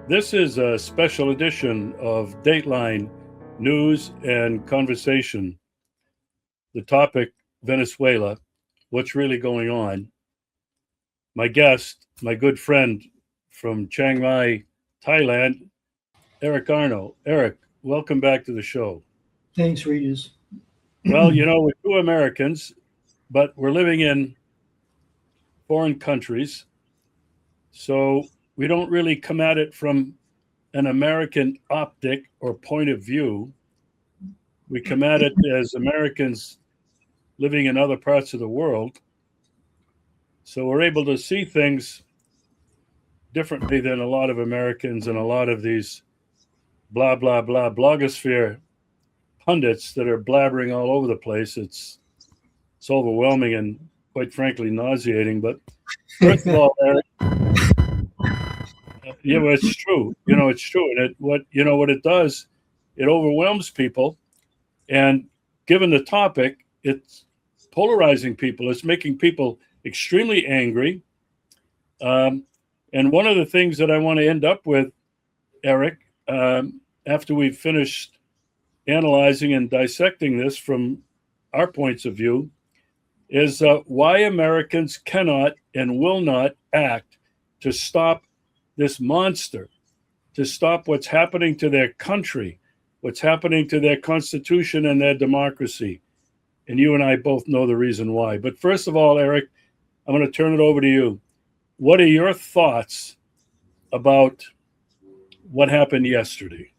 This is a special edition of Dateline News and Conversation. The topic, Venezuela, what's really going on. My guest, my good friend from Chiang Mai, Thailand, Eric Arnow. Eric, welcome back to the show. Thanks, Regis. Well, we're two Americans, but we're living in foreign countries, so we don't really come at it from an American optic or point of view. We come at it as Americans living in other parts of the world. So we're able to see things differently than a lot of Americans and a lot of these blah, blah, blah blogosphere pundits that are blabbering all over the place. It's overwhelming and quite frankly nauseating. But first of all, Eric, well, it's true. It's true. And what it does, it overwhelms people. And given the topic, it's polarizing people. It's making people extremely angry. And one of the things that I want to end up with, Eric, after we've finished analyzing and dissecting this from our points of view, is why Americans cannot and will not act to stop this monster, to stop what's happening to their country, what's happening to their constitution and their democracy. And you and I both know the reason why. But first of all, Eric, I'm going to turn it over to you. What are your thoughts about what happened yesterday?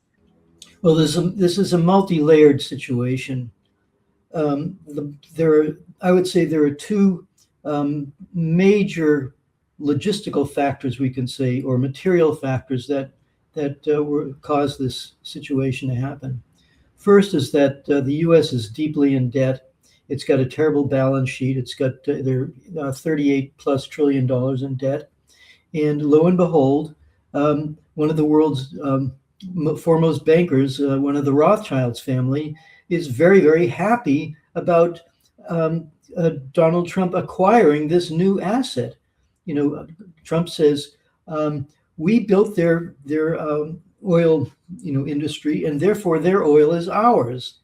Well, this is a multi-layered situation. I would say there are two major logistical factors, we can say, or material factors that caused this situation to happen. First is that the U.S. is deeply in debt. It's got a terrible balance sheet. It's got $38+ trillion in debt. And lo and behold, one of the world's foremost bankers, one of the Rothschilds family, is very, very happy about Donald Trump acquiring this new asset. Trump says, we built their oil, industry, and therefore their oil is ours.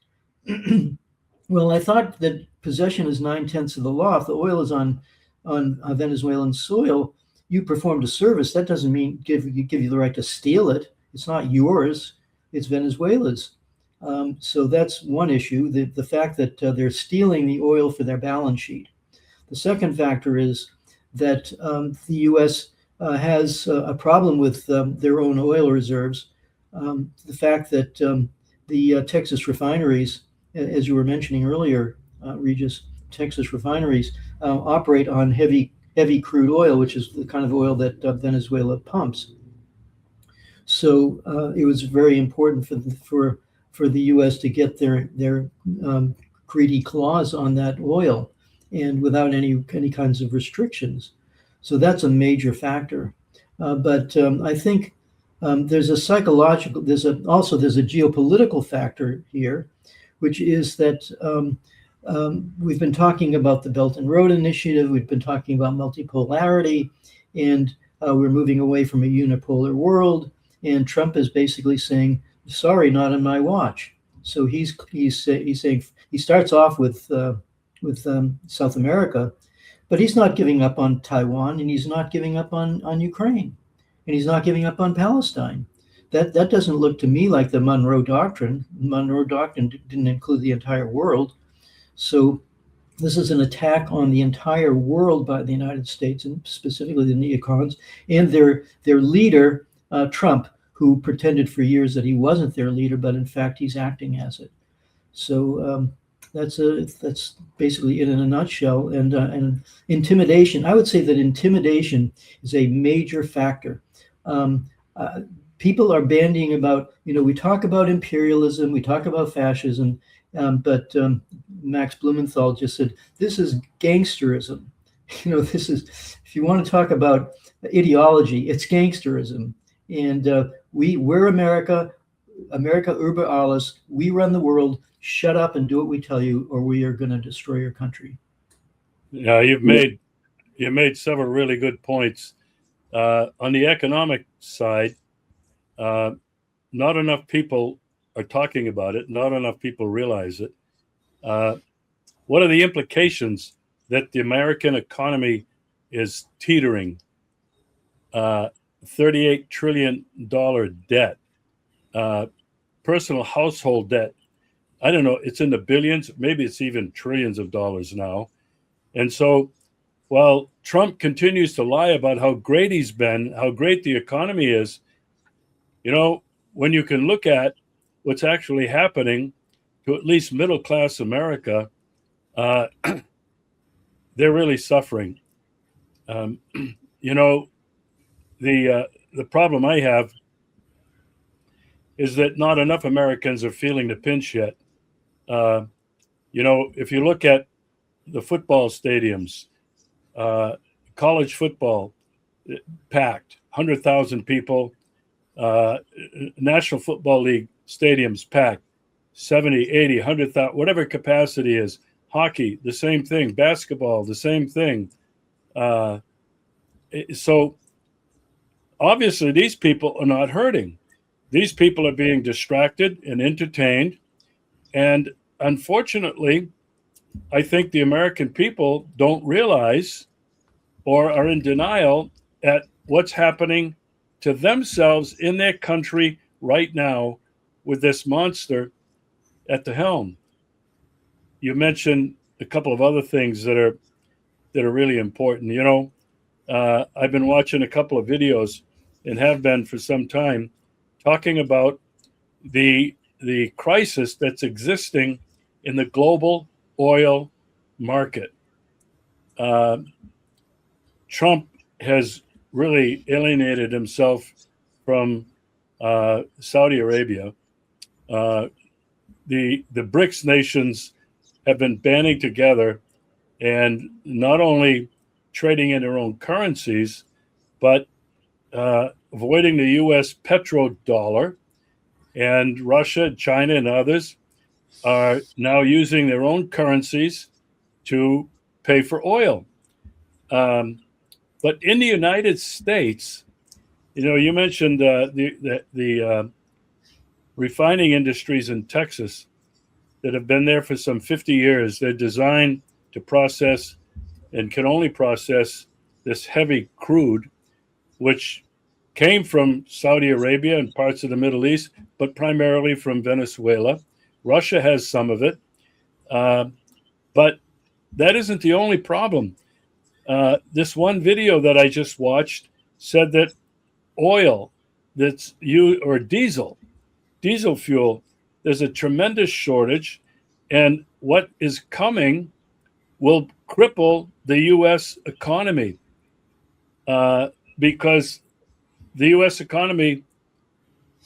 Well, I thought that possession is 9/10 of the law. If the oil is on Venezuelan soil, you performed a service. That doesn't mean give you the right to steal it. It's not yours. It's Venezuela's. So that's one issue, the fact that they're stealing the oil for their balance sheet. The second factor is that the U.S. Has a problem with their own oil reserves. The fact that the Texas refineries, as you were mentioning earlier, Regis, Texas refineries operate on heavy crude oil, which is the kind of oil that Venezuela pumps. So it was very important for the U.S. to get their greedy claws on that oil, and without any kinds of restrictions. So that's a major factor. But I think there's a geopolitical factor here, which is that we've been talking about the Belt and Road Initiative. We've been talking about multipolarity, and we're moving away from a unipolar world. And Trump is basically saying, "Sorry, not on my watch." So he's saying, he starts off with South America, but he's not giving up on Taiwan, and he's not giving up on Ukraine, and he's not giving up on Palestine. That doesn't look to me like the Monroe Doctrine. The Monroe Doctrine didn't include the entire world. So this is an attack on the entire world by the United States, and specifically the neocons and their leader, Trump, who pretended for years that he wasn't their leader, but in fact he's acting as it. So that's basically it in a nutshell. And intimidation. I would say that intimidation is a major factor. People are bandying about. We talk about imperialism, we talk about fascism, but Max Blumenthal just said this is gangsterism. This is, if you want to talk about ideology, it's gangsterism. And we're America über alles. We run the world. Shut up and do what we tell you, or we are going to destroy your country. Yeah, you've made several really good points. On the economic side, Uh, Not enough people are talking about it. Not enough people realize it. Uh, what are the implications that the American economy is teetering? $38 trillion debt, uh, personal household debt. I don't know. It's in the billions. Maybe it's even trillions of dollars now. And so while Trump continues to lie about how great he's been, how great the economy is, when you can look at what's actually happening to at least middle class America, uh, they're really suffering. Um, you know, the problem I have is that not enough Americans are feeling the pinch yet. Uh, if you look at the football stadiums, uh, college football packed, 100,000 people, uh, National Football League stadiums packed, 70, 80, 100,000, whatever capacity is. Hockey, the same thing. Basketball, the same thing. So obviously these people are not hurting. These people are being distracted and entertained. And unfortunately, I think the American people don't realize or are in denial at what's happening to themselves in their country right now with this monster at the helm. You mentioned a couple of other things that are really important. I've been watching a couple of videos and have been for some time talking about the crisis that's existing in the global oil market. Trump has really alienated himself from Saudi Arabia. The BRICS nations have been banding together and not only trading in their own currencies, but avoiding the U.S. petrodollar. And Russia, China, and others are now using their own currencies to pay for oil. But in the United States, you mentioned the refining industries in Texas that have been there for some 50 years. They're designed to process and can only process this heavy crude, which came from Saudi Arabia and parts of the Middle East, but primarily from Venezuela. Russia has some of it. But that isn't the only problem. This one video that I just watched said that oil or diesel fuel, there's a tremendous shortage, and what is coming will cripple the U.S. economy because the U.S. economy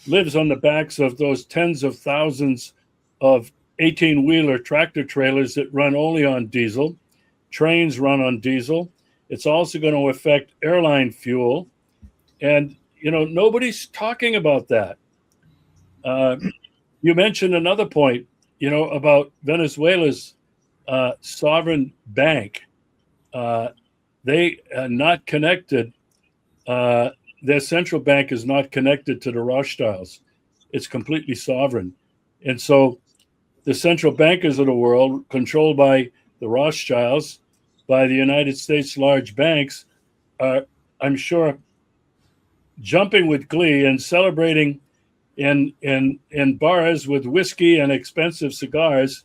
lives on the backs of those tens of thousands of 18-wheeler tractor trailers that run only on diesel. Trains run on diesel. It's also going to affect airline fuel. And, nobody's talking about that. You mentioned another point, about Venezuela's sovereign bank. They are not connected. Their central bank is not connected to the Rothschilds. It's completely sovereign. And so the central bankers of the world, controlled by the Rothschilds, by the United States large banks, are, I'm sure, jumping with glee and celebrating in bars with whiskey and expensive cigars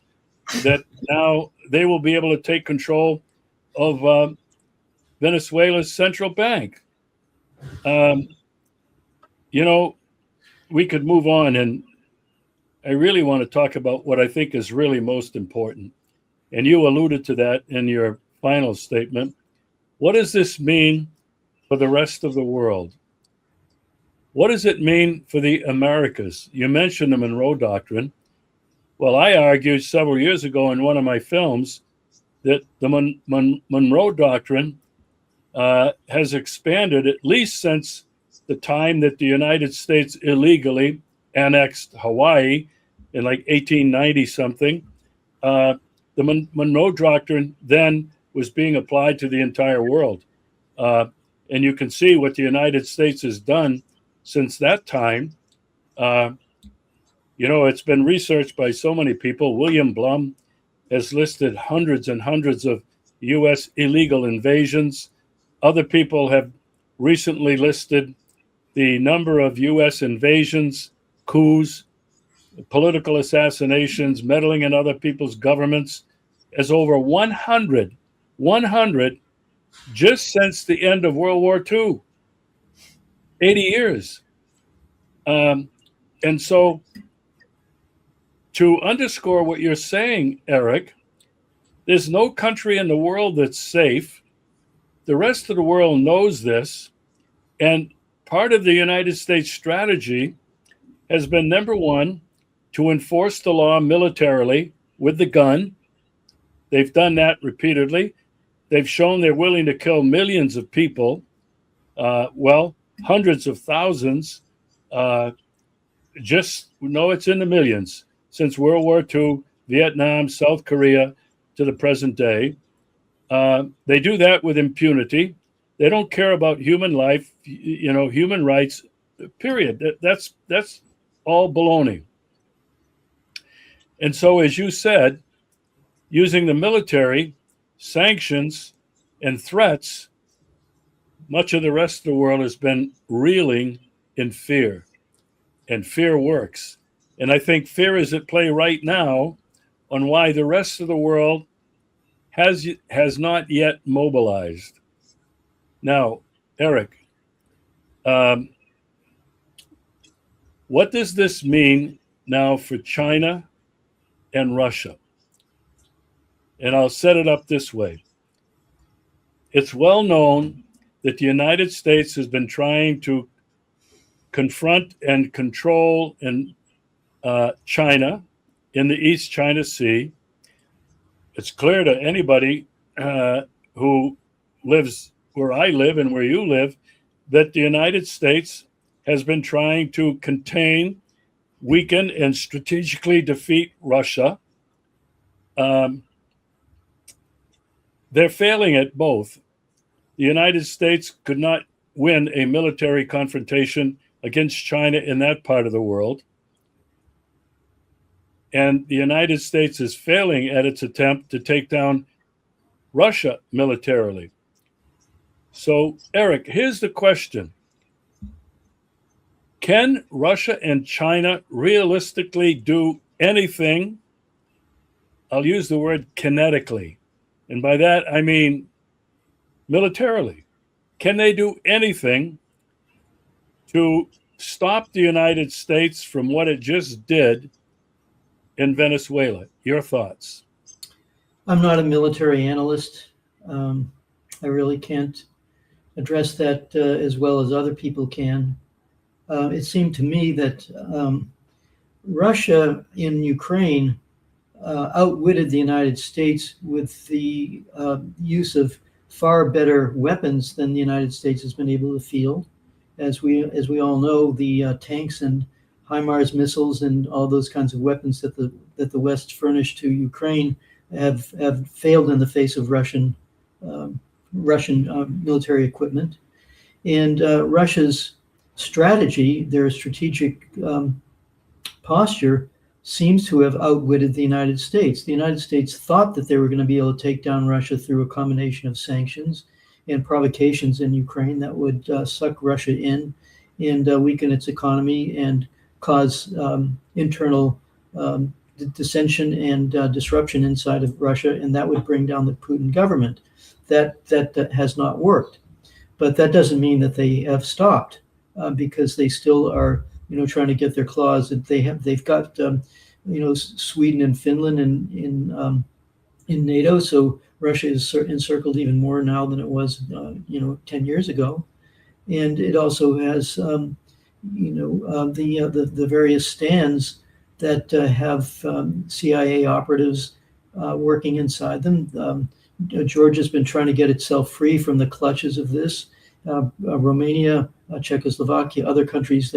that now they will be able to take control of Venezuela's central bank. We could move on, and I really want to talk about what I think is really most important. And you alluded to that in your final statement. What does this mean for the rest of the world? What does it mean for the Americas? You mentioned the Monroe Doctrine. Well, I argued several years ago in one of my films that the Monroe Doctrine has expanded at least since the time that the United States illegally annexed Hawaii in like 1890 something. The Monroe Doctrine then was being applied to the entire world. And you can see what the United States has done since that time. It's been researched by so many people. William Blum has listed hundreds and hundreds of U.S. illegal invasions. Other people have recently listed the number of U.S. invasions, coups, political assassinations, meddling in other people's governments as over 100 just since the end of World War II, 80 years. And so to underscore what you're saying, Eric, there's no country in the world that's safe. The rest of the world knows this. And part of the United States strategy has been, number one, to enforce the law militarily with the gun. They've done that repeatedly. They've shown they're willing to kill millions of people, hundreds of thousands. It's in the millions since World War II, Vietnam, South Korea, to the present day. They do that with impunity. They don't care about human life, human rights, period. That's all baloney. And so, as you said, using the military, sanctions, and threats, much of the rest of the world has been reeling in fear. And fear works. And I think fear is at play right now on why the rest of the world has not yet mobilized. Now, Eric, what does this mean now for China and Russia? And I'll set it up this way. It's well known that the United States has been trying to confront and control China in the East China Sea. It's clear to anybody who lives where I live and where you live that the United States has been trying to contain, weaken, and strategically defeat Russia. They're failing at both. The United States could not win a military confrontation against China in that part of the world. And the United States is failing at its attempt to take down Russia militarily. So, Eric, here's the question. Can Russia and China realistically do anything? I'll use the word kinetically. And by that, I mean militarily. Can they do anything to stop the United States from what it just did in Venezuela? Your thoughts? I'm not a military analyst. I really can't address that as well as other people can. It seemed to me that Russia in Ukraine outwitted the United States with the use of far better weapons than the United States has been able to field. As we all know, the tanks and HIMARS missiles and all those kinds of weapons that the West furnished to Ukraine have failed in the face of Russian military equipment. And Russia's strategy, their strategic posture, seems to have outwitted the United States. The United States thought that they were going to be able to take down Russia through a combination of sanctions and provocations in Ukraine that would suck Russia in and weaken its economy and cause internal dissension and disruption inside of Russia, and that would bring down the Putin government. That has not worked, but that doesn't mean that they have stopped because they still are, trying to get their claws. They've got, Sweden and Finland in NATO, so Russia is encircled even more now than it was, 10 years ago, and it also has, the various stands that have CIA operatives working inside them. Georgia's been trying to get itself free from the clutches of this. Romania, Czechoslovakia, other countries,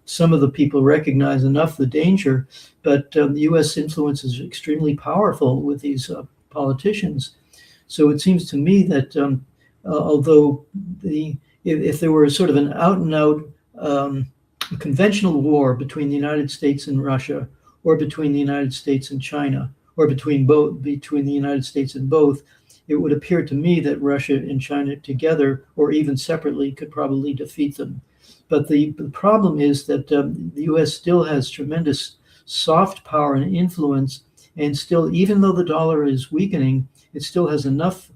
some of the people recognize enough the danger, but the U.S. influence is extremely powerful with these politicians. So it seems to me that although if there were sort of an out-and-out a conventional war between the United States and Russia, or between the United States and China, or between the United States and both, it would appear to me that Russia and China together, or even separately, could probably defeat them. But the problem is that the U.S. still has tremendous soft power and influence, and still, even though the dollar is weakening, it still has enough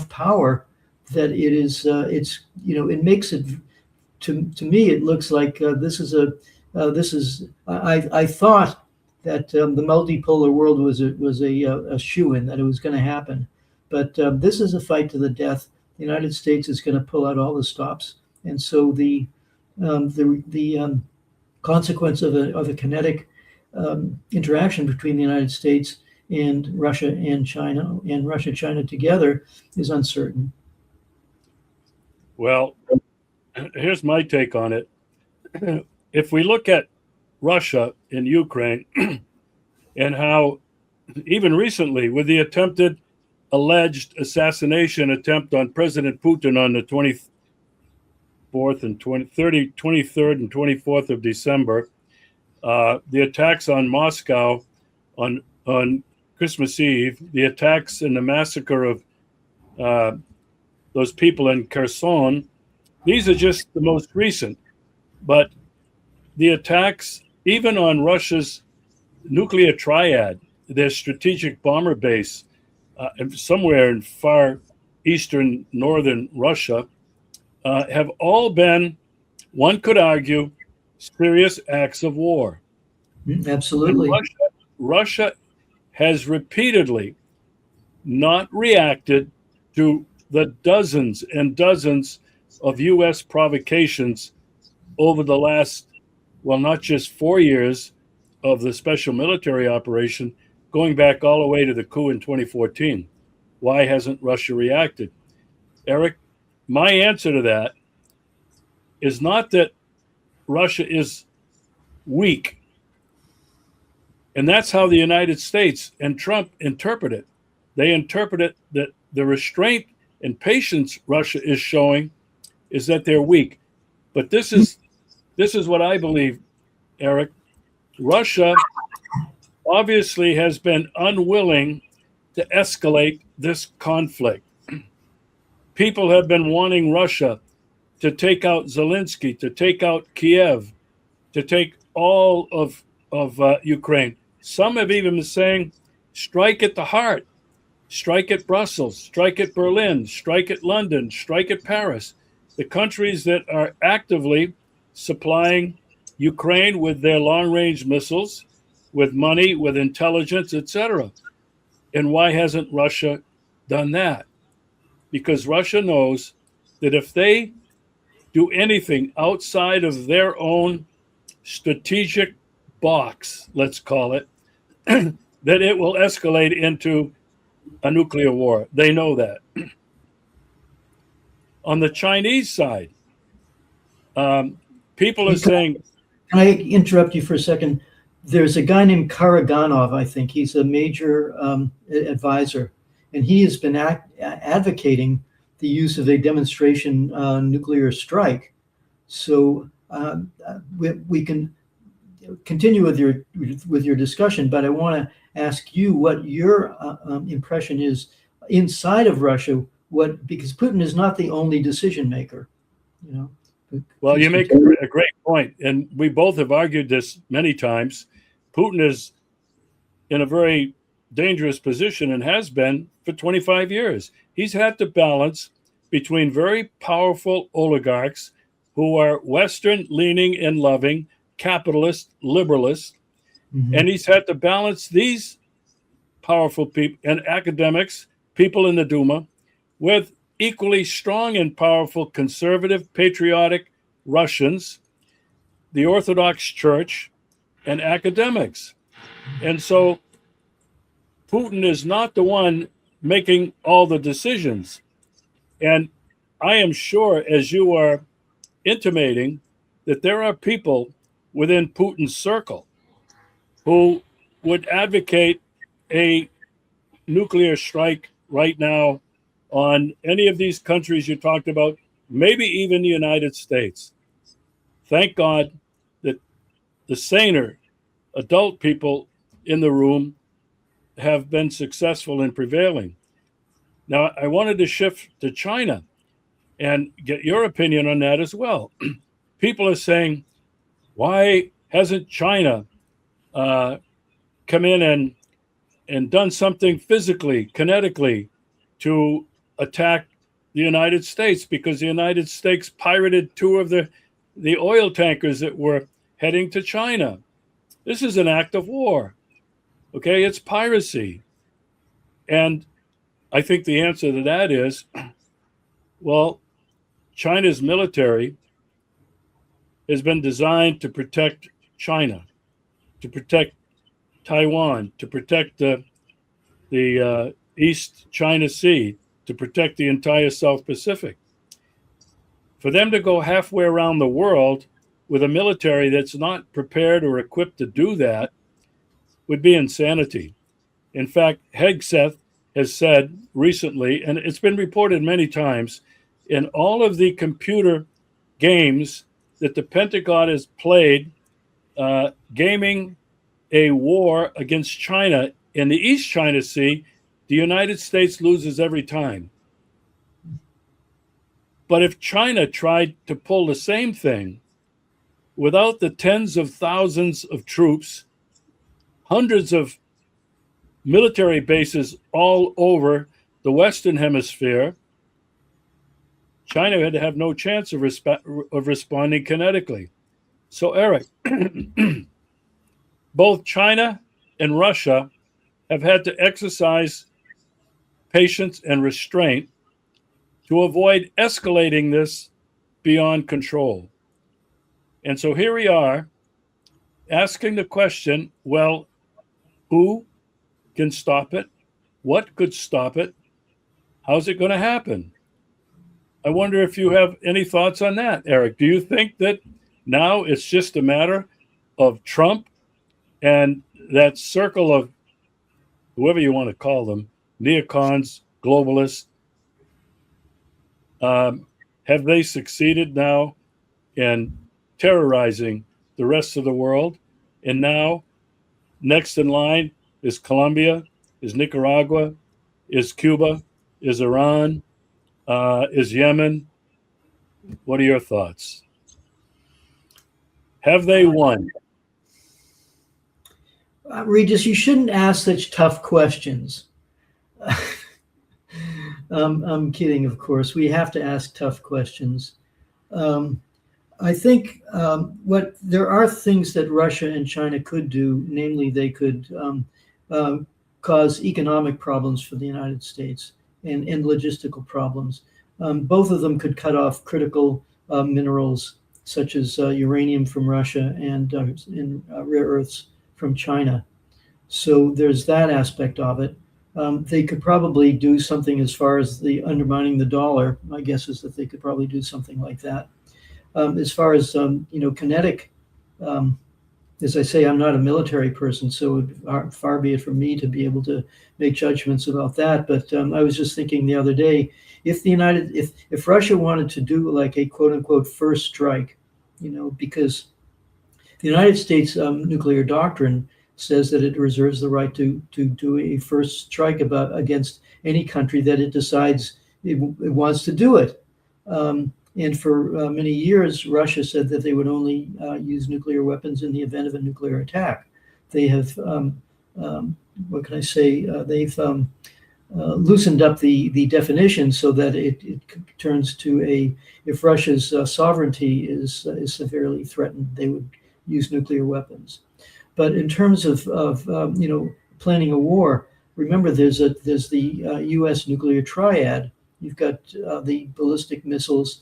power that it makes it, to me, it looks like I thought that the multipolar world was a shoo-in, that it was going to happen. But this is a fight to the death. The United States is going to pull out all the stops, and so the consequence of a kinetic interaction between the United States and Russia and China together is uncertain. Well, here's my take on it. If we look at Russia and Ukraine and how even recently with the alleged assassination attempt on President Putin on the 23rd and 24th of December, the attacks on Moscow on Christmas Eve, the attacks and the massacre of those people in Kherson, these are just the most recent. But the attacks, even on Russia's nuclear triad, their strategic bomber base somewhere in far eastern northern Russia, have all been, one could argue, serious acts of war. Absolutely. And Russia has repeatedly not reacted to the dozens and dozens of U.S. provocations over the last, well, not just 4 years of the special military operation, going back all the way to the coup in 2014. Why hasn't Russia reacted? Eric, my answer to that is not that Russia is weak. And that's how the United States and Trump interpret it. They interpret it that the restraint and patience Russia is showing is that they're weak. But this is what I believe, Eric. Russia obviously has been unwilling to escalate this conflict. People have been wanting Russia to take out Zelensky, to take out Kiev, to take all of Ukraine. Some have even been saying, strike at the heart, strike at Brussels, strike at Berlin, strike at London, strike at Paris, the countries that are actively supplying Ukraine with their long-range missiles, with money, with intelligence, etc. And why hasn't Russia done that? Because Russia knows that if they do anything outside of their own strategic box, let's call it, that it will escalate into a nuclear war. They know that. On the Chinese side, people are saying... Can I interrupt you for a second? There's a guy named Karaganov, I think. He's a major advisor, and he has been advocating the use of a demonstration nuclear strike. So we can continue with your discussion, but I want to ask you what your impression is inside of Russia. Because Putin is not the only decision maker, you know. Well, you make a great point, and we both have argued this many times. Putin is in a very dangerous position and has been for 25 years. He's had to balance between very powerful oligarchs who are Western-leaning and loving, capitalist, liberalist, and he's had to balance these powerful people and academics, people in the Duma, with equally strong and powerful conservative, patriotic Russians, the Orthodox Church, and academics. And so Putin is not the one making all the decisions. And I am sure, as you are intimating, that there are people within Putin's circle who would advocate a nuclear strike right now on any of these countries you talked about, maybe even the United States. thank God that the saner adult people in the room have been successful in prevailing. Now, I wanted to shift to China and get your opinion on that as well. People are saying, why hasn't China come in and done something physically, kinetically, to attack the United States? Because the United States pirated two of the oil tankers that were heading to China. This is an act of war. Okay, it's piracy. And I think the answer to that is, well, China's military has been designed to protect China, to protect Taiwan, to protect the East China Sea, to protect the entire South Pacific. For them to go halfway around the world with a military that's not prepared or equipped to do that would be insanity. In fact, Hegseth has said recently, and it's been reported many times, in all of the computer games that the Pentagon has played, gaming a war against China in the East China Sea, the United States loses every time. But if China tried to pull the same thing without the tens of thousands of troops, hundreds of military bases all over the Western Hemisphere, China had to have no chance of responding kinetically. So, Eric, both China and Russia have had to exercise patience and restraint to avoid escalating this beyond control. And so here we are asking the question, well, who can stop it? What could stop it? How's it going to happen? I wonder if you have any thoughts on that, Eric. Do you think that now it's just a matter of Trump and that circle of whoever you want to call them, neocons, globalists, have they succeeded now in terrorizing the rest of the world? And now, next in line is Colombia, is Nicaragua, is Cuba, is Iran, is Yemen. What are your thoughts? Have they won? Regis, you shouldn't ask such tough questions. I'm kidding, of course. We have to ask tough questions. I think there are things that Russia and China could do, namely they could cause economic problems for the United States and logistical problems. Both of them could cut off critical minerals such as uranium from Russia and rare earths from China. So there's that aspect of it. They could probably do something as far as the undermining the dollar. My guess is that they could probably do something like that. As far as kinetic, as I say, I'm not a military person, so far be it from me to be able to make judgments about that. But I was just thinking the other day, if Russia wanted to do like a quote unquote first strike, because the United States nuclear doctrine says that it reserves the right to do a first strike against any country that it decides it wants to do it. And for many years, Russia said that they would only use nuclear weapons in the event of a nuclear attack. They have, what can I say? They've loosened up the definition so that it turns to if Russia's sovereignty is severely threatened, they would use nuclear weapons. But in terms of planning a war, remember there's the U.S. nuclear triad. You've got the ballistic missiles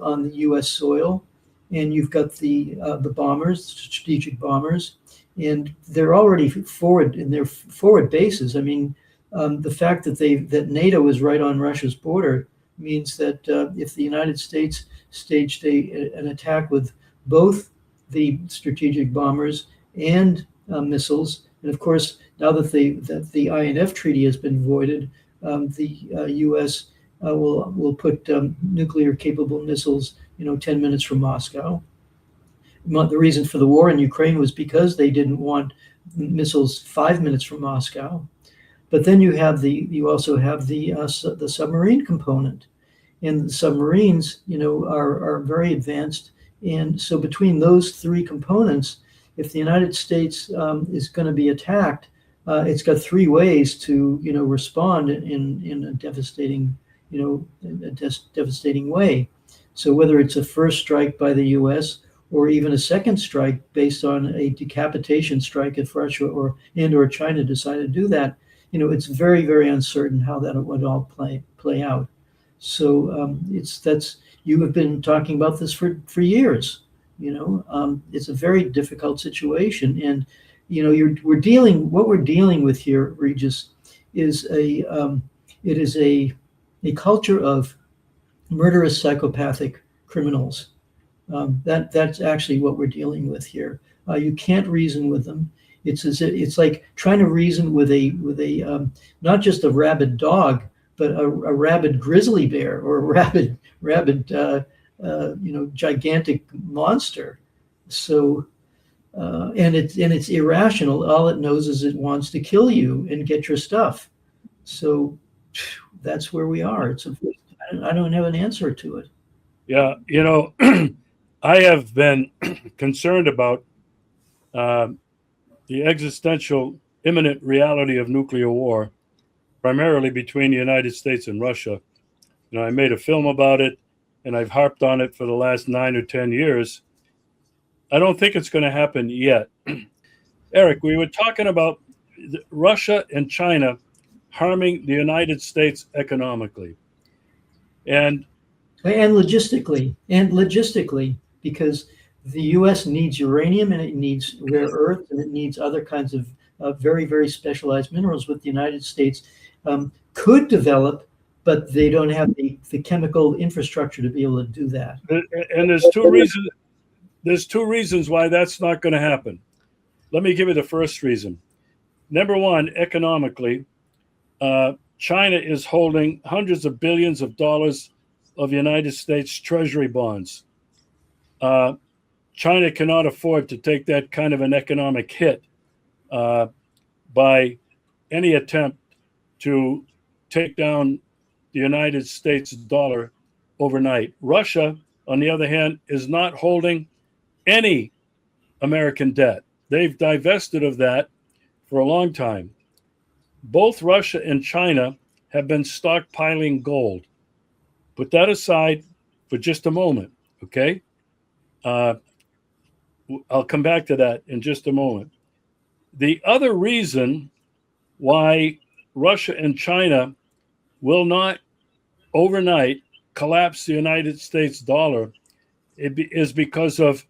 on the U.S. soil, and you've got the bombers, strategic bombers, and they're already forward in their forward bases. I mean, the fact that NATO is right on Russia's border means that if the United States staged an attack with both the strategic bombers and missiles, and of course now that the INF treaty has been voided, the U.S. will put nuclear capable missiles 10 minutes from Moscow. The reason for the war in Ukraine was because they didn't want missiles 5 minutes from Moscow. But then you also have the submarine component, and the submarines, are very advanced. And so between those three components, if the United States is going to be attacked, it's got three ways to respond in a devastating devastating way. So whether it's a first strike by the U.S. or even a second strike based on a decapitation strike if Russia or China decide to do that, it's very, very uncertain how that would all play out. So you have been talking about this for years. It's a very difficult situation, and we're dealing with here, Regis, is a culture of murderous psychopathic criminals. That's actually what we're dealing with here. You can't reason with them. It's like trying to reason with a not just a rabid dog, but a rabid grizzly bear or a rabid gigantic monster. So and it's irrational. All it knows is it wants to kill you and get your stuff. So that's where we are. I don't have an answer to it. Yeah, I have been concerned about the existential imminent reality of nuclear war, primarily between the United States and Russia. I made a film about it, and I've harped on it for the last 9 or 10 years. I don't think it's going to happen yet. Eric, we were talking about Russia and China harming the United States economically. And logistically, because the U.S. needs uranium and it needs rare earth and it needs other kinds of very, very specialized minerals, which the United States could develop, but they don't have the chemical infrastructure to be able to do that. And there's two reasons. There's two reasons why that's not going to happen. Let me give you the first reason. Number one, economically, China is holding hundreds of billions of dollars of United States Treasury bonds. China cannot afford to take that kind of an economic hit by any attempt to take down the United States dollar overnight. Russia, on the other hand, is not holding any American debt. They've divested of that for a long time. Both Russia and China have been stockpiling gold. Put that aside for just a moment, okay? I'll come back to that in just a moment. The other reason why Russia and China will not overnight collapse the United States dollar is because of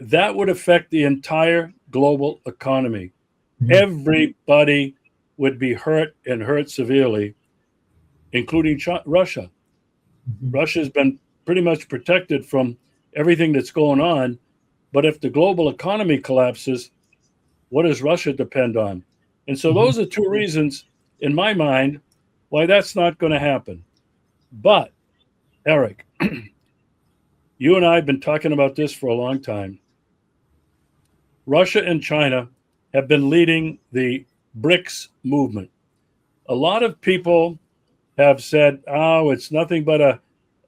that would affect the entire global economy. Mm-hmm. Everybody would be hurt and hurt severely, including Russia. Mm-hmm. Russia's been pretty much protected from everything that's going on. But if the global economy collapses, what does Russia depend on? And so those are two reasons, in my mind, why that's not going to happen. But, Eric, you and I have been talking about this for a long time. Russia and China have been leading the BRICS movement. A lot of people have said, oh, it's nothing but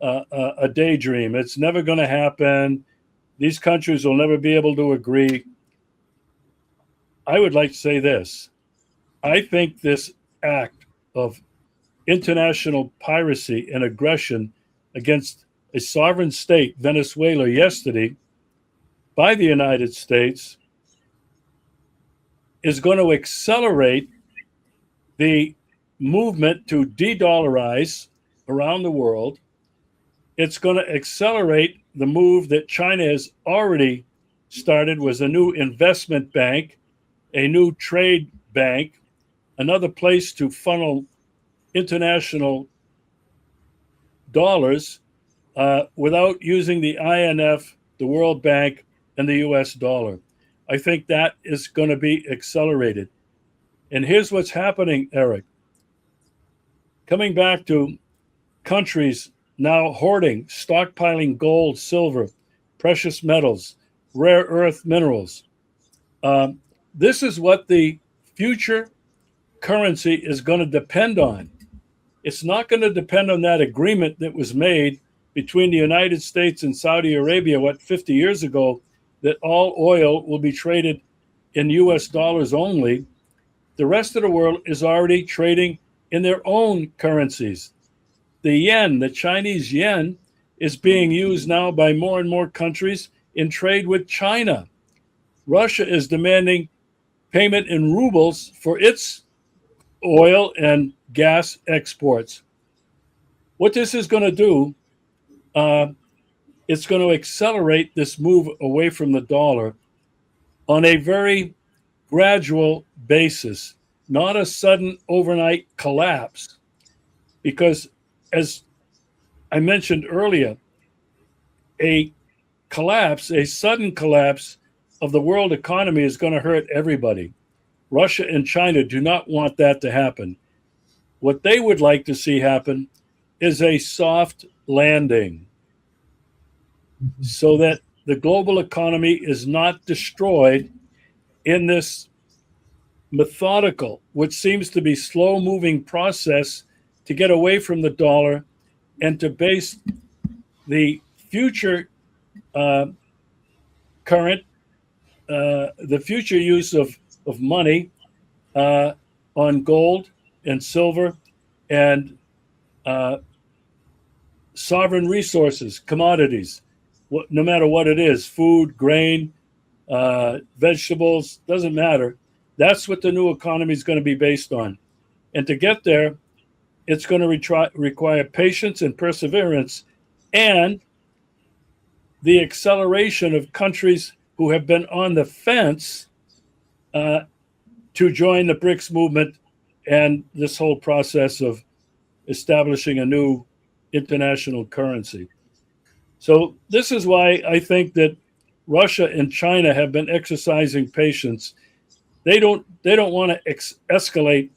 a daydream. It's never going to happen. These countries will never be able to agree. I would like to say this. I think this act of international piracy and aggression against a sovereign state, Venezuela, yesterday, by the United States, is going to accelerate the movement to de-dollarize around the world. It's going to accelerate the move that China has already started with a new investment bank, a new trade bank, another place to funnel international dollars without using the IMF, the World Bank, and the US dollar. I think that is going to be accelerated. And here's what's happening, Eric. Coming back to countries now hoarding, stockpiling gold, silver, precious metals, rare earth minerals. This is what the future currency is going to depend on. It's not going to depend on that agreement that was made between the United States and Saudi Arabia, 50 years ago, that all oil will be traded in US dollars only. The rest of the world is already trading in their own currencies. The yen, the Chinese yen, is being used now by more and more countries in trade with China. Russia is demanding payment in rubles for its oil and gas exports. What this is going to do, it's going to accelerate this move away from the dollar on a very gradual basis, not a sudden overnight collapse. Because, as I mentioned earlier, a sudden collapse of the world economy is going to hurt everybody. Russia and China do not want that to happen. What they would like to see happen is a soft landing so that the global economy is not destroyed in this methodical, which seems to be slow moving process to get away from the dollar and to base the future the future use of money on gold and silver and sovereign resources, commodities, no matter what it is, food, grain, vegetables, doesn't matter. That's what the new economy is going to be based on. And to get there, it's going to require patience and perseverance and the acceleration of countries who have been on the fence to join the BRICS movement and this whole process of establishing a new international currency. So this is why I think that Russia and China have been exercising patience. They don't want to escalate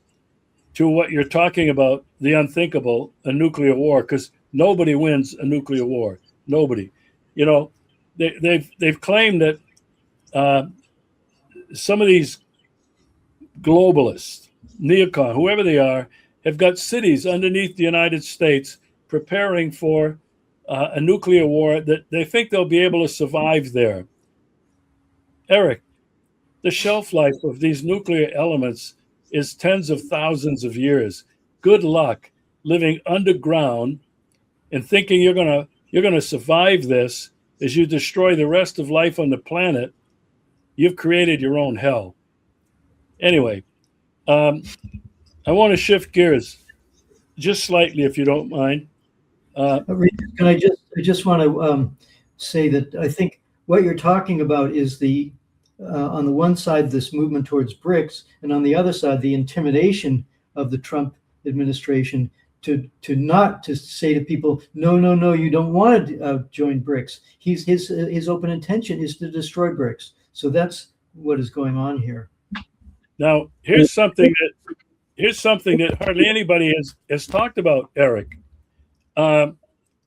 to what you're talking about, the unthinkable, a nuclear war, because nobody wins a nuclear war. Nobody. You know, they've claimed that some of these globalists, neocon, whoever they are, have got cities underneath the United States preparing for a nuclear war that they think they'll be able to survive there. Eric, the shelf life of these nuclear elements is tens of thousands of years. Good luck living underground and thinking you're gonna survive this as you destroy the rest of life on the planet. You've created your own hell. Anyway, I want to shift gears just slightly, if you don't mind. Can I just want to say that I think what you're talking about is the on the one side this movement towards BRICS, and on the other side the intimidation of the Trump administration to say to people, no, you don't want to join BRICS. His open intention is to destroy BRICS. So that's what is going on here. Now, here's something that hardly anybody has talked about, Eric.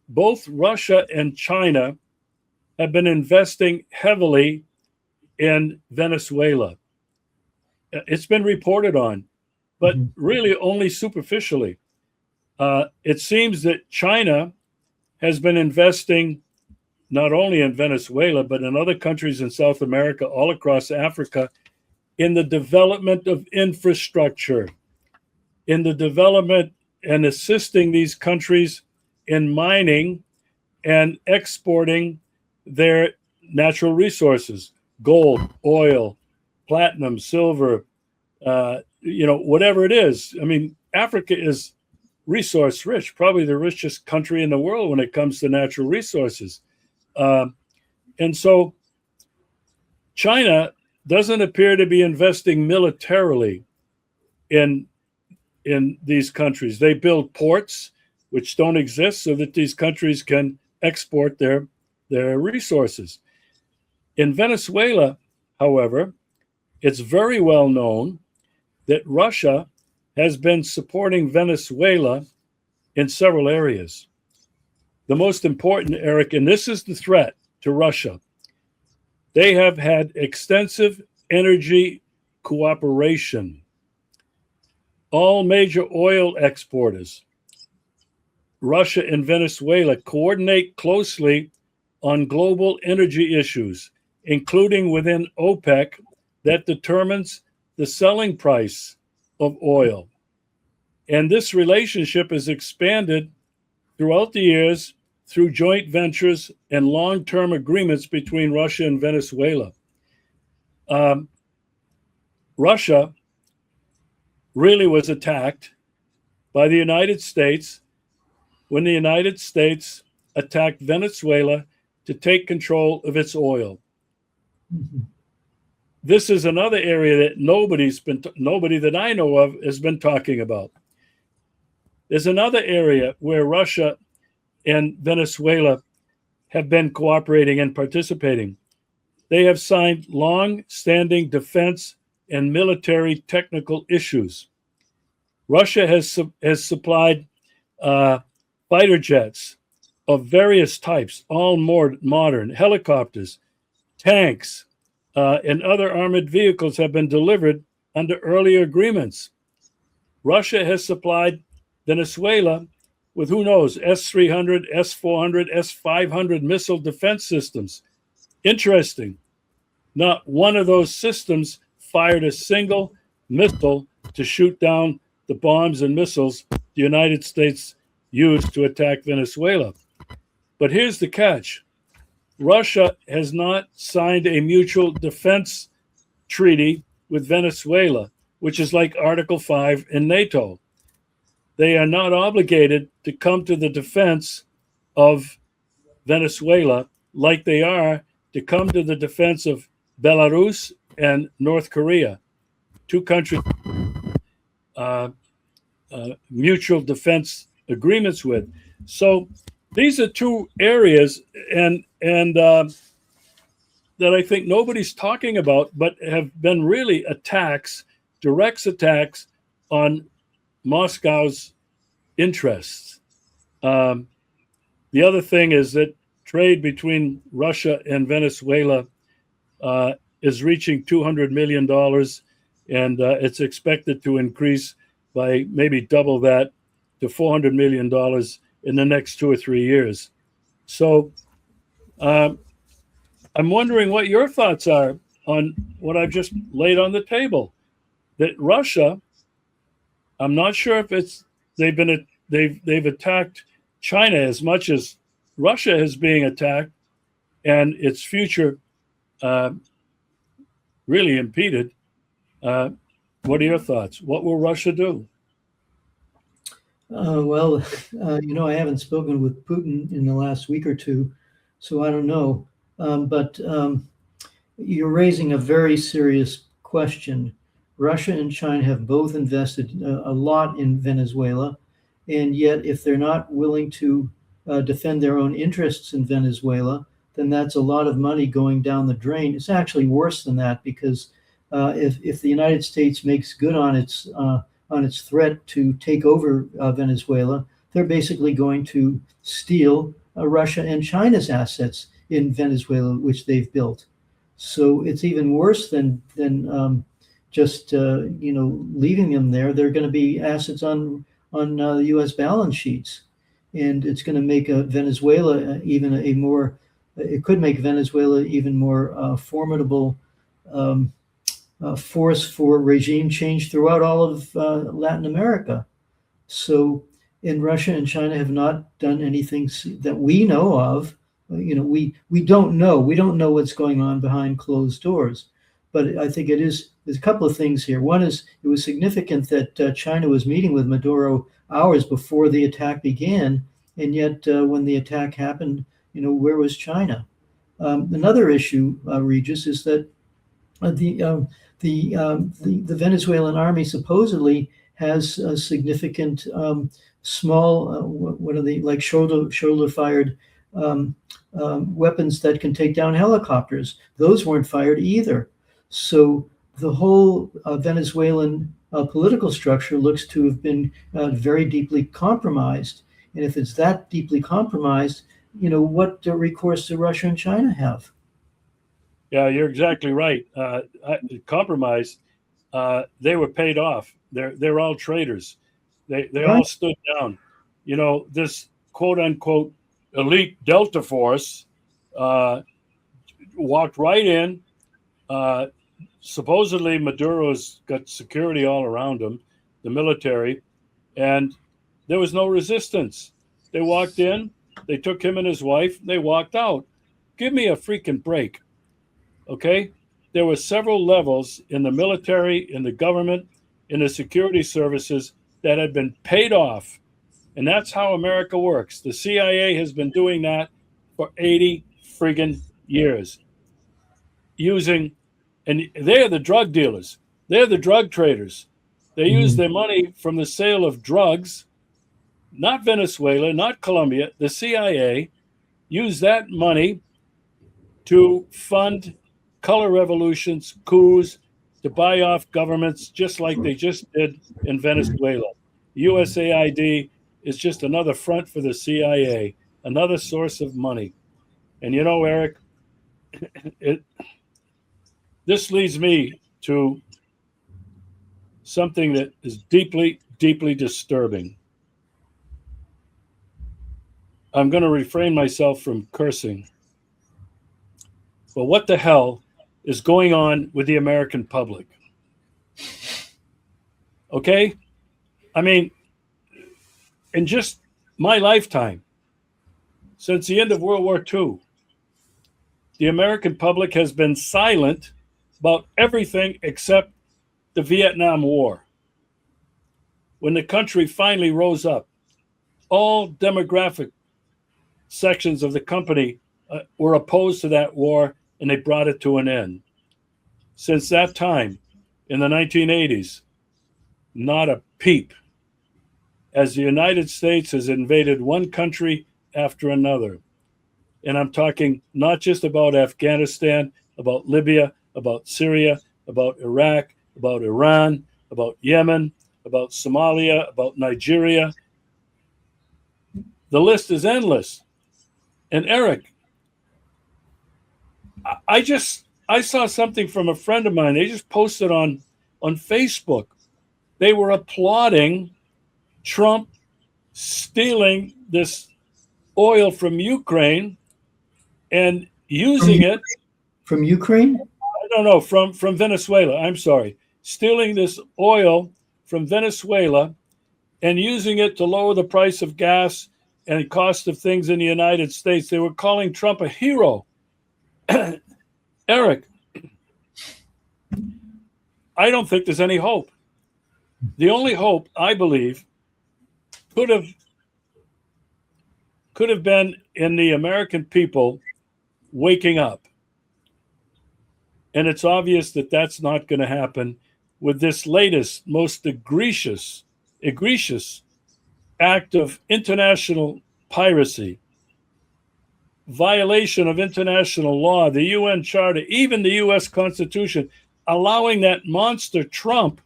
Both Russia and China have been investing heavily in Venezuela. It's been reported on, but really only superficially. It seems that China has been investing not only in Venezuela, but in other countries in South America, all across Africa, in the development of infrastructure, in the development and assisting these countries in mining and exporting their natural resources, gold, oil, platinum, silver, whatever it is. I mean, Africa is resource rich, probably the richest country in the world when it comes to natural resources. And so China doesn't appear to be investing militarily in these countries. They build ports which don't exist so that these countries can export their resources. In Venezuela, however, it's very well known that Russia has been supporting Venezuela in several areas. The most important, Eric, and this is the threat to Russia. They have had extensive energy cooperation. All major oil exporters, Russia and Venezuela, coordinate closely on global energy issues, including within OPEC, that determines the selling price of oil. And this relationship is expanded throughout the years through joint ventures and long-term agreements between Russia and Venezuela. Russia really was attacked by the United States when the United States attacked Venezuela to take control of its oil. Mhm. This is another area that nobody that I know of has been talking about. There's another area where Russia and Venezuela have been cooperating and participating. They have signed long-standing defense and military technical issues. Russia has supplied fighter jets of various types, all more modern, helicopters, tanks, and other armored vehicles have been delivered under earlier agreements. Russia has supplied Venezuela with, who knows, S-300, S-400, S-500 missile defense systems. Interesting. Not one of those systems fired a single missile to shoot down the bombs and missiles the United States used to attack Venezuela. But here's the catch. Russia has not signed a mutual defense treaty with Venezuela, which is like Article 5 in NATO. They are not obligated to come to the defense of Venezuela like they are to come to the defense of Belarus and North Korea, two countries mutual defense agreements with. So these are two areas and that I think nobody's talking about, but have been really attacks, direct attacks on Moscow's interests. The other thing is that trade between Russia and Venezuela is reaching $200 million, and it's expected to increase by maybe double that to $400 million in the next 2 or 3 years. So I'm wondering what your thoughts are on what I've just laid on the table. That Russia, I'm not sure if they've attacked China as much as Russia is being attacked, and its future really impeded. What are your thoughts? What will Russia do? Well, I haven't spoken with Putin in the last week or two, so I don't know. But you're raising a very serious question. Russia and China have both invested a lot in Venezuela, and yet if they're not willing to defend their own interests in Venezuela, then that's a lot of money going down the drain. It's actually worse than that, because if the United States makes good on its threat to take over Venezuela, they're basically going to steal Russia and China's assets in Venezuela, which they've built. So it's even worse than just leaving them there. They're going to be assets on the U.S. balance sheets, and it's going to make Venezuela even a more. It could make Venezuela even more formidable force for regime change throughout all of Latin America. So, and Russia and China have not done anything that we know of. We don't know. We don't know what's going on behind closed doors. But I think there's a couple of things here. One is it was significant that China was meeting with Maduro hours before the attack began, and yet when the attack happened, where was China? Another issue, Regis, is that the Venezuelan army supposedly has a significant small, what are they, like shoulder fired weapons that can take down helicopters. Those weren't fired either. So the whole Venezuelan political structure looks to have been very deeply compromised. And if it's that deeply compromised, what recourse do Russia and China have? Yeah, you're exactly right. Compromise. They were paid off. They're all traitors. They Right. all stood down. You know, this quote unquote elite Delta Force uh, walked right in. Uh, Supposedly Maduro's got security all around him, the military, and there was no resistance. They walked in, they took him and his wife, they walked out. Give me a freaking break, okay? There were several levels in the military, in the government, in the security services that had been paid off. And that's how America works. The CIA has been doing that for 80 friggin' years, using, and they're the drug dealers, they're the drug traders. They use their money from the sale of drugs, not Venezuela, not Colombia. The CIA used that money to fund color revolutions, coups, to buy off governments, just like they just did in Venezuela. USAID is just another front for the CIA, another source of money. And you know, Eric, this leads me to something that is deeply, deeply disturbing. I'm going to refrain myself from cursing. But what the hell is going on with the American public? Okay? I mean, in just my lifetime, since the end of World War II, the American public has been silent about everything except the Vietnam War. When the country finally rose up, all demographic sections of the company were opposed to that war, and they brought it to an end. Since that time, in the 1980s, not a peep, as the United States has invaded one country after another. And I'm talking not just about Afghanistan, about Libya, about Syria, about Iraq, about Iran, about Yemen, about Somalia, about Nigeria. The list is endless. And Eric, I saw something from a friend of mine. They just posted on Facebook. They were applauding Trump stealing this oil from Ukraine and using it from Ukraine? I don't know, from Venezuela. I'm sorry. Stealing this oil from Venezuela and using it to lower the price of gas and cost of things in the United States. They were calling Trump a hero. Eric, I don't think there's any hope. The only hope, I believe, could have been in the American people waking up. And it's obvious that that's not going to happen with this latest, most egregious act of international piracy, violation of international law, the UN Charter, even the US Constitution, allowing that monster Trump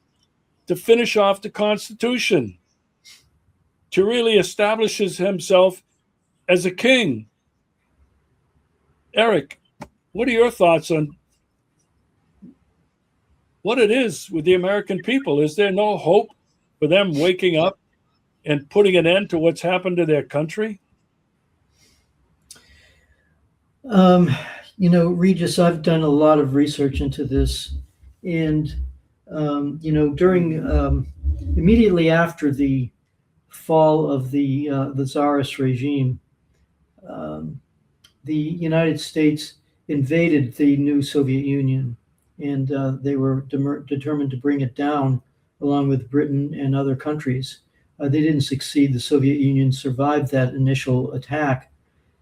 to finish off the Constitution, to really establish himself as a king. Eric, what are your thoughts on what it is with the American people? Is there no hope for them waking up and putting an end to what's happened to their country? Regis, I've done a lot of research into this, and during immediately after the fall of the Tsarist regime, the United States invaded the new Soviet Union, and they were determined to bring it down along with Britain and other countries. They didn't succeed. The Soviet Union survived that initial attack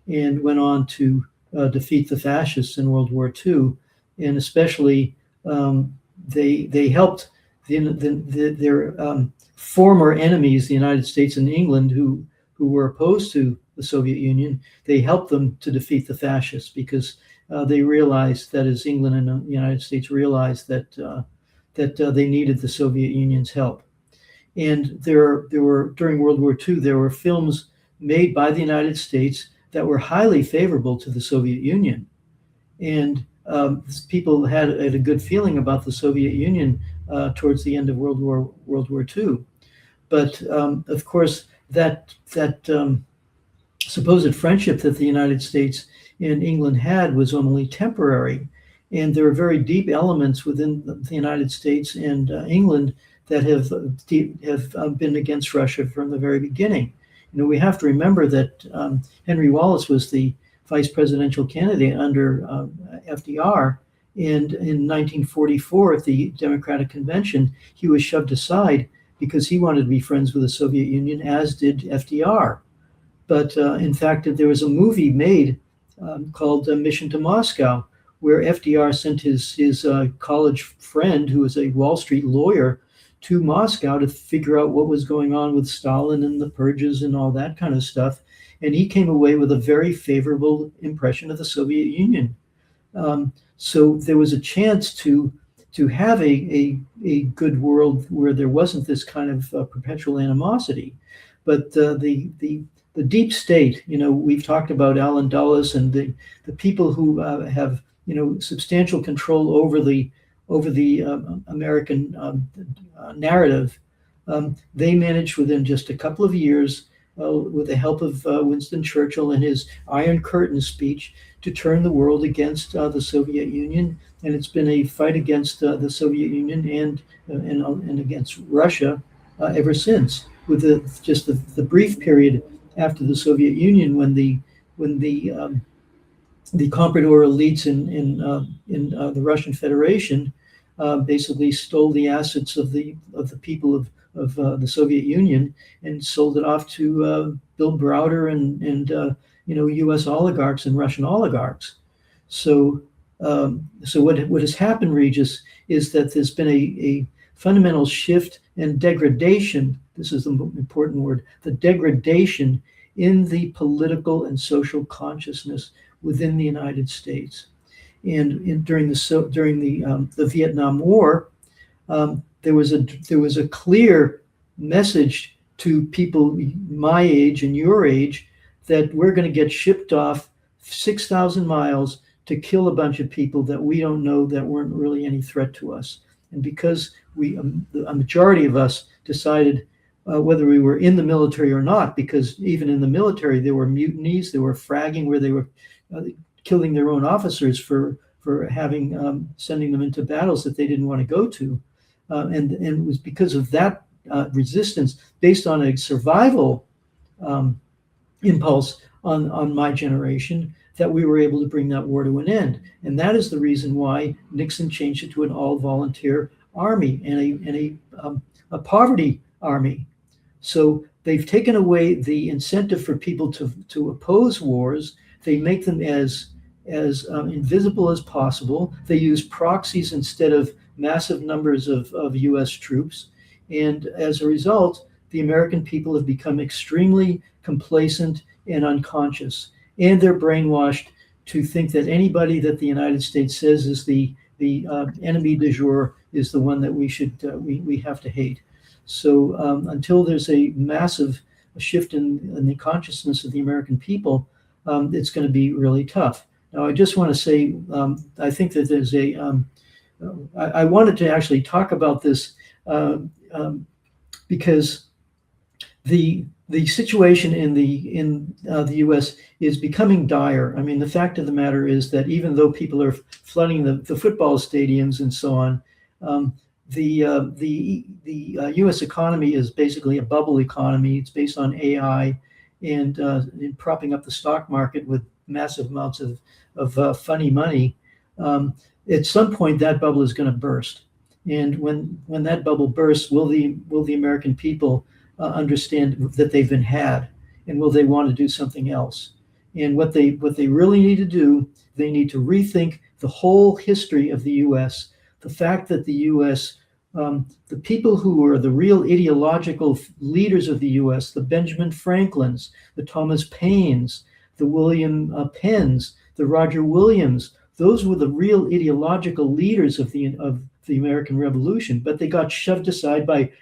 and went on to defeat the fascists in World War II. And especially they helped their former enemies, the United States and England, who were opposed to the Soviet Union. They helped them to defeat the fascists because they realized that, as England and the United States realized that they needed the Soviet Union's help. And there were during World War II, there were films made by the United States that were highly favorable to the Soviet Union. And people had a good feeling about the Soviet Union towards the end of World War II. But of course, that supposed friendship that the United States and England had was only temporary. And there are very deep elements within the United States and England that have been against Russia from the very beginning. You know, we have to remember that Henry Wallace was the vice presidential candidate under FDR. And in 1944, at the Democratic Convention, he was shoved aside because he wanted to be friends with the Soviet Union, as did FDR. But in fact, there was a movie made called Mission to Moscow, where FDR sent his college friend, who was a Wall Street lawyer, to Moscow to figure out what was going on with Stalin and the purges and all that kind of stuff. And he came away with a very favorable impression of the Soviet Union. So there was a chance to have a good world where there wasn't this kind of perpetual animosity. But the deep state, you know, we've talked about Alan Dulles and the people who have, you know, substantial control over the American narrative. They managed within just a couple of years, with the help of Winston Churchill and his Iron Curtain speech, to turn the world against the Soviet Union. And it's been a fight against the Soviet Union and against Russia ever since. With the brief period after the Soviet Union, when the comprador elites in the Russian Federation basically stole the assets of the people of the Soviet Union and sold it off to Bill Browder and you know, U.S. oligarchs and Russian oligarchs. So what has happened, Regis, is that there's been a fundamental shift and degradation. This is the important word: the degradation in the political and social consciousness within the United States. And during the Vietnam War, there was a clear message to people my age and your age that we're going to get shipped off 6,000 miles to kill a bunch of people that we don't know, that weren't really any threat to us. And because a majority of us decided whether we were in the military or not, because even in the military there were mutinies, there were fragging where they were killing their own officers for having sending them into battles that they didn't want to go to, and it was because of that resistance based on a survival impulse on my generation that we were able to bring that war to an end. And that is the reason why Nixon changed it to an all-volunteer army and a poverty army. So they've taken away the incentive for people to oppose wars. They make them as invisible as possible. They use proxies instead of massive numbers of U.S. troops. And as a result, the American people have become extremely complacent and unconscious. And they're brainwashed to think that anybody that the United States says is the enemy du jour is the one that we have to hate. So until there's a massive shift in the consciousness of the American people, it's going to be really tough. Now, I just want to say, I think that there's I wanted to actually talk about this because the situation in the U.S. is becoming dire. I mean, the fact of the matter is that even though people are flooding the football stadiums and so on, the U.S. economy is basically a bubble economy. It's based on AI and propping up the stock market with massive amounts of funny money. At some point, that bubble is going to burst. And when that bubble bursts, will the American people understand that they've been had, and will they want to do something else? And what they really need to do, they need to rethink the whole history of the U.S. The fact that the U.S., the people who are the real ideological leaders of the U.S., the Benjamin Franklins, the Thomas Paines, the William Penns, the Roger Williams, those were the real ideological leaders of the American Revolution, but they got shoved aside by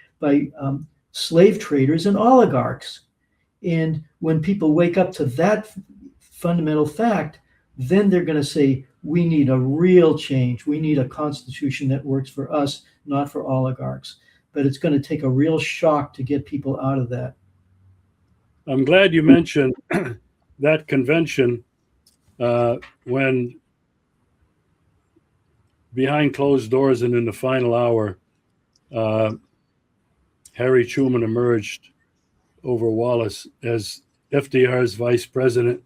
slave traders and oligarchs. And when people wake up to that fundamental fact, then they're going to say, we need a real change. We need a constitution that works for us, not for oligarchs. But it's going to take a real shock to get people out of that. I'm glad you mentioned that convention when behind closed doors and in the final hour, Harry Truman emerged over Wallace as FDR's vice president.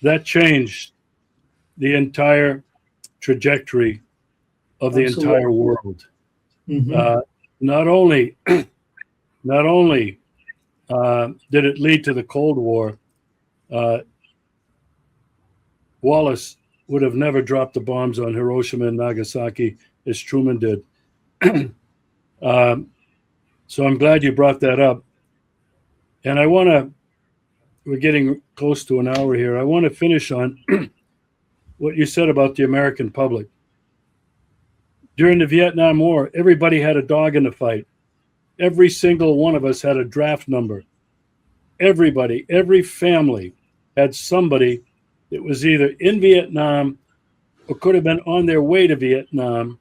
That changed the entire trajectory of the Absolutely. entire world. Mm-hmm. Not only did it lead to the Cold War, Wallace would have never dropped the bombs on Hiroshima and Nagasaki as Truman did. So I'm glad you brought that up. And we're getting close to an hour here. I want to finish on what you said about the American public. During the Vietnam War, everybody had a dog in the fight. Every single one of us had a draft number. Everybody, every family had somebody that was either in Vietnam or could have been on their way to Vietnam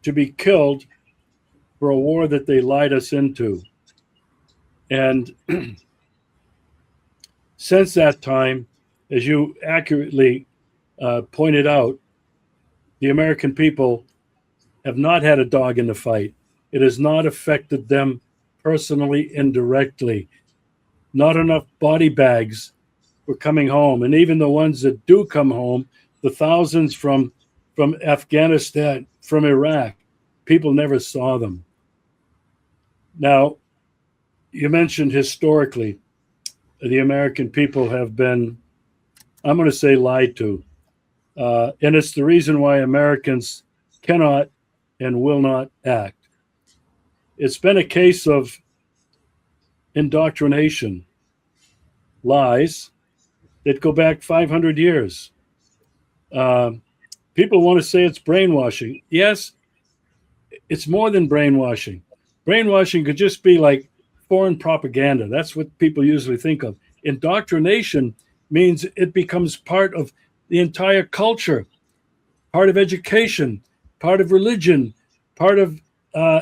to be killed for a war that they lied us into. And since that time, as you accurately pointed out, the American people have not had a dog in the fight. It has not affected them personally and directly. Not enough body bags were coming home. And even the ones that do come home, the thousands from Afghanistan, from Iraq, people never saw them. Now, you mentioned historically, the American people have been, I'm going to say, lied to. And it's the reason why Americans cannot and will not act. It's been a case of indoctrination, lies that go back 500 years. People want to say it's brainwashing. Yes, it's more than brainwashing. Brainwashing could just be like foreign propaganda. That's what people usually think of. Indoctrination means it becomes part of the entire culture, part of education, part of religion, part of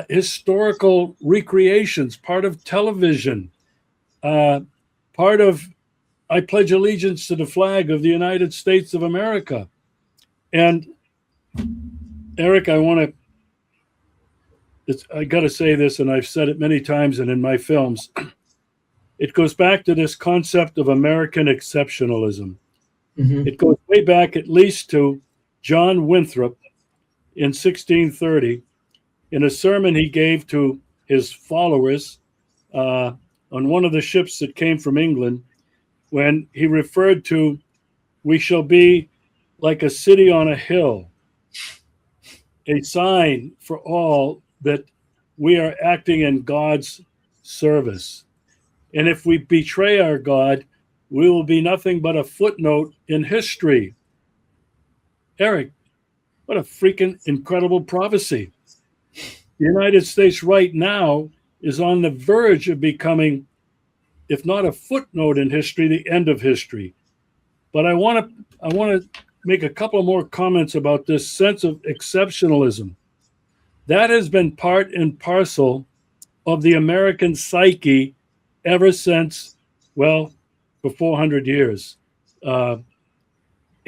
historical recreations, part of television, part of I pledge allegiance to the flag of the United States of America. And Eric, I got to say this, and I've said it many times and in my films. It goes back to this concept of American exceptionalism. Mm-hmm. It goes way back at least to John Winthrop in 1630 in a sermon he gave to his followers on one of the ships that came from England, when he referred to, we shall be like a city on a hill, a sign for all that we are acting in God's service. And if we betray our God, we will be nothing but a footnote in history. Eric, what a freaking incredible prophecy. The United States right now is on the verge of becoming, if not a footnote in history, the end of history. But I want to make a couple more comments about this sense of exceptionalism. That has been part and parcel of the American psyche ever since, well, for 400 years. It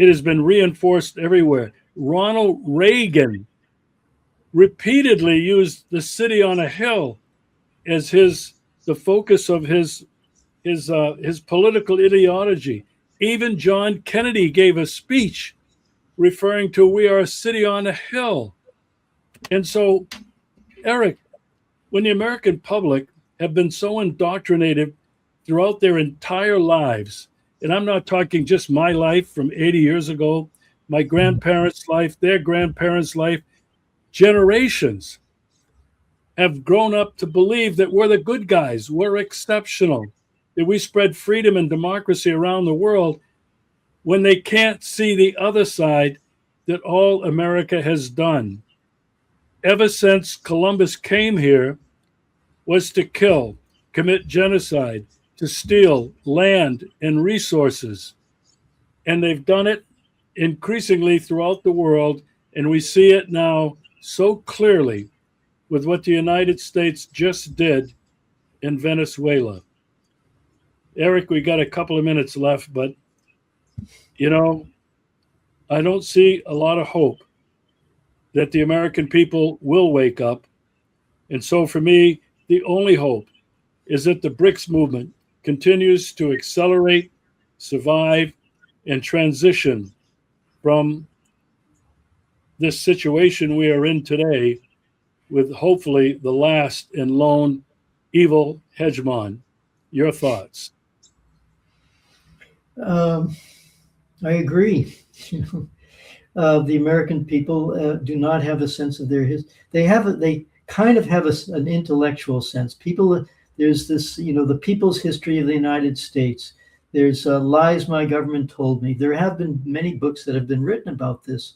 has been reinforced everywhere. Ronald Reagan repeatedly used the city on a hill as the focus of his political ideology. Even John Kennedy gave a speech referring to we are a city on a hill. And so, Eric, when the American public have been so indoctrinated throughout their entire lives, and I'm not talking just my life from 80 years ago, my grandparents' life, their grandparents' life, generations have grown up to believe that we're the good guys, we're exceptional, that we spread freedom and democracy around the world, when they can't see the other side that all America has done ever since Columbus came here was to kill, commit genocide, to steal land and resources. And they've done it increasingly throughout the world, and we see it now so clearly with what the United States just did in Venezuela. Eric, we got a couple of minutes left, but you know, I don't see a lot of hope that the American people will wake up. And so for me, the only hope is that the BRICS movement continues to accelerate, survive, and transition from this situation we are in today with hopefully the last and lone evil hegemon. Your thoughts? I agree. The American people do not have a sense of their history. They kind of have an intellectual sense. People, there's this, the people's history of the United States. There's lies my government told me. There have been many books that have been written about this,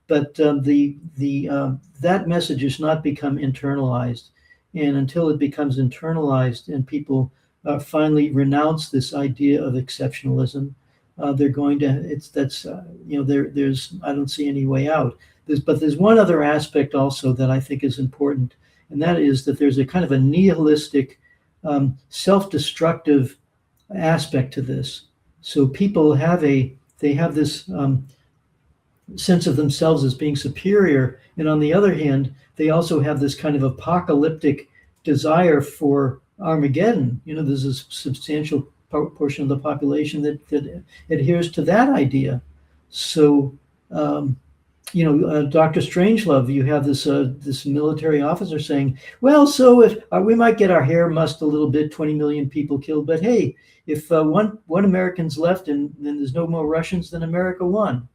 but that message has not become internalized. And until it becomes internalized and people finally renounce this idea of exceptionalism, they're going to. There's I don't see any way out. But there's one other aspect also that I think is important, and that is that there's a kind of a nihilistic, self-destructive aspect to this. So people have this sense of themselves as being superior, and on the other hand, they also have this kind of apocalyptic desire for Armageddon. There's a substantial portion of the population that adheres to that idea. So, Dr. Strangelove, you have this military officer saying, well, so if we might get our hair mussed a little bit, 20 million people killed, but hey, if one American's left and then there's no more Russians, then America won.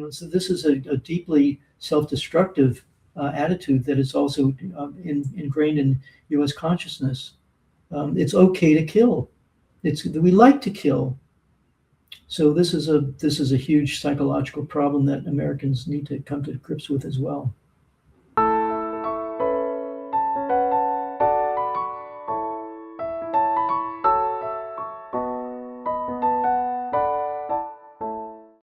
So this is a deeply self-destructive attitude that is also ingrained in U.S. consciousness. It's okay to kill. We like to kill. So this is a huge psychological problem that Americans need to come to grips with as well.